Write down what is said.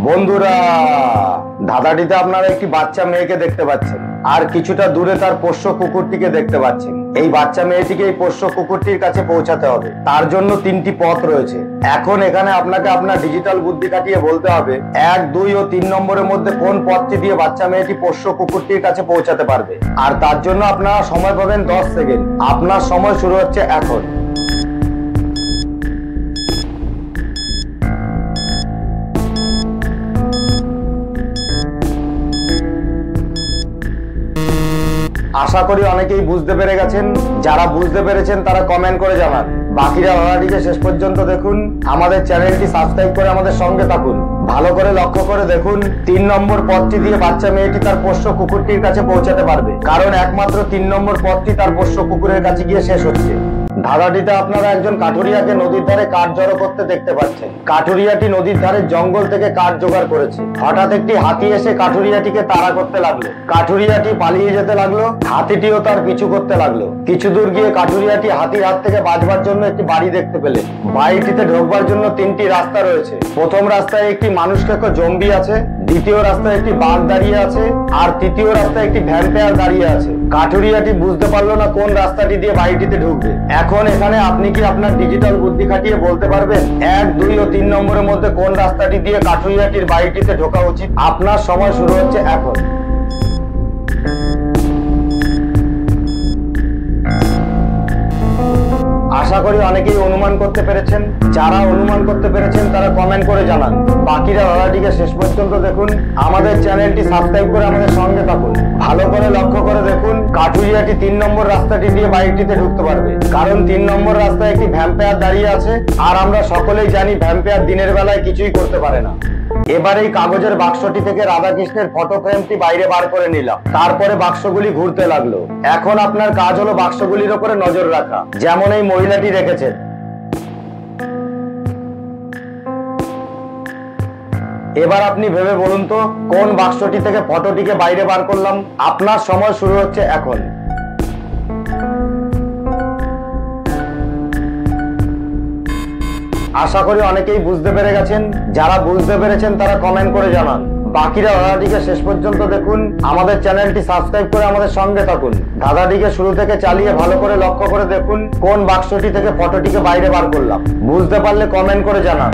বন্ধুরা, ধাঁধাটিতে আপনারা একটি বাচ্চা মেয়েকে দেখতে পাচ্ছেন আর কিছুটা দূরে তার পোষ্য কুকুরটিকে দেখতে পাচ্ছেন। এই বাচ্চা মেয়েটিকে এই পোষ্য কুকুরটির কাছে পৌঁছাতে হবে, তার জন্য তিনটি পথ রয়েছে। এখন এখানে আপনাকে আপনার ডিজিটাল বুদ্ধি খাটিয়ে বলতে হবে 1, 2 ও 3 নম্বরের মধ্যে কোন পথটি দিয়ে বাচ্চা মেয়েটি পোষ্য কুকুরটির কাছে পৌঁছাতে পারবে। আর তার জন্য আপনারা সময় পাবেন 10 সেকেন্ড। আপনার সময় শুরু হচ্ছে এখন। আশা করি অনেকেই বুঝতে পেরে গেছেন। যারা বুঝতে পেরেছেন তারা কমেন্ট করে জানান। বাকিরা ভিডিওটিকে শেষ পর্যন্ত দেখুন, আমাদের চ্যানেলটি সাবস্ক্রাইব করে আমাদের সঙ্গে থাকুন। ভালো করে লক্ষ্য করে দেখুন, 3 নম্বর পথটি দিয়ে বাচ্চা মেয়েটি তার পোষ্য কুকুরটির কাছে পৌঁছাতে পারবে, কারণ একমাত্র 3 নম্বর পথটি তার পোষ্য কুকুরের কাছে গিয়ে শেষ হচ্ছে। ধাঁধাটিতে আপনারা একজন কাঠুরিয়াকে নদীর ধারে কাঠ জড়ো করতে দেখতে পাচ্ছেন। কাঠুরিয়াটি নদীর ধারে জঙ্গল থেকে কাঠ জোগাড় করেছে। হঠাৎ একটি হাতি এসে কাঠুরিয়াটিকে তাড়া করতে লাগলো। কাঠুরিয়াটি পালিয়ে যেতে লাগলো, হাতিটিও তার পিছু করতে লাগলো। কিছু দূর গিয়ে কাঠুরিয়াটি হাতির হাত থেকে বাঁচবার জন্য একটি বাড়ি দেখতে পেলেন। বাড়িটিতে ঢোকবার জন্য 3টি রাস্তা রয়েছে। প্রথম রাস্তায় একটি মানুষখেকো জম্বি আছে, দ্বিতীয় রাস্তায় একটি বাঘ দাঁড়িয়ে আছে, আর তৃতীয় রাস্তায় একটি ভ্যাম্পায়ার দাঁড়িয়ে আছে। কাঠুরিয়াটি বুঝতে পারলো না কোন রাস্তাটি দিয়ে বাড়িটিতে ঢুকবে। এখন এখানে আপনি কি আপনার ডিজিটাল বুদ্ধি খাটিয়ে বলতে পারবেন 1, 2 ও 3 নম্বরের মধ্যে কোন রাস্তাটি দিয়ে কাঠুরিয়াটির বাড়িটিতে ঢোকা উচিত? আপনার সময় শুরু হচ্ছে এখন। আশা করি অনেকেই অনুমান করতে পেরেছেন। যারা অনুমান করতে পেরেছেন তারা কমেন্ট করে জানান। বাকিরা ভিডিওটিকে শেষ পর্যন্ত দেখুন, আমাদের চ্যানেলটি সাবস্ক্রাইব করে আমাদের সঙ্গে থাকুন। ভালো করে লক্ষ্য করে দেখুন, কাঠুরিয়াটি 3 নম্বর রাস্তাটি দিয়ে বাড়িটিতে ঢুকতে পারবে, কারণ 3 নম্বর রাস্তায় একটি ভ্যাম্পায়ার দাঁড়িয়ে আছে। আর আমরা সকলেই জানি ভ্যাম্পায়ার দিনের বেলায় কিছুই করতে পারে না। এবার এই কাগজের বাক্সটি থেকে রাধাকৃষ্ণের ফটো ফ্রেমটি বাইরে বার করে নিলাম। তারপরে বাক্সগুলি ঘুরতে লাগলো। এখন আপনার কাজ হলো বাক্সগুলির উপরে নজর রাখা, যেমন এই মহিলাটি রেখেছেন। এবার আপনি ভেবে বলুন তো, কোন বাক্সটি থেকে ফটোটিকে বাইরে বার করলাম? আপনার সময় শুরু হচ্ছে এখন। আশা করি অনেকেই বুঝতে পেরে গেছেন। যারা বুঝতে পেরেছেন তারা কমেন্ট করে জানান। বাকিরা ধাঁধাটিকে শেষ পর্যন্ত দেখুন, আমাদের চ্যানেলটি সাবস্ক্রাইব করে আমাদের সঙ্গে থাকুন। ধাঁধাটিকে শুরু থেকে চালিয়ে ভালো করে লক্ষ্য করে দেখুন কোন বাক্সটি থেকে ফটোটিকে বাইরে বার করলাম। বুঝতে পারলে কমেন্ট করে জানান।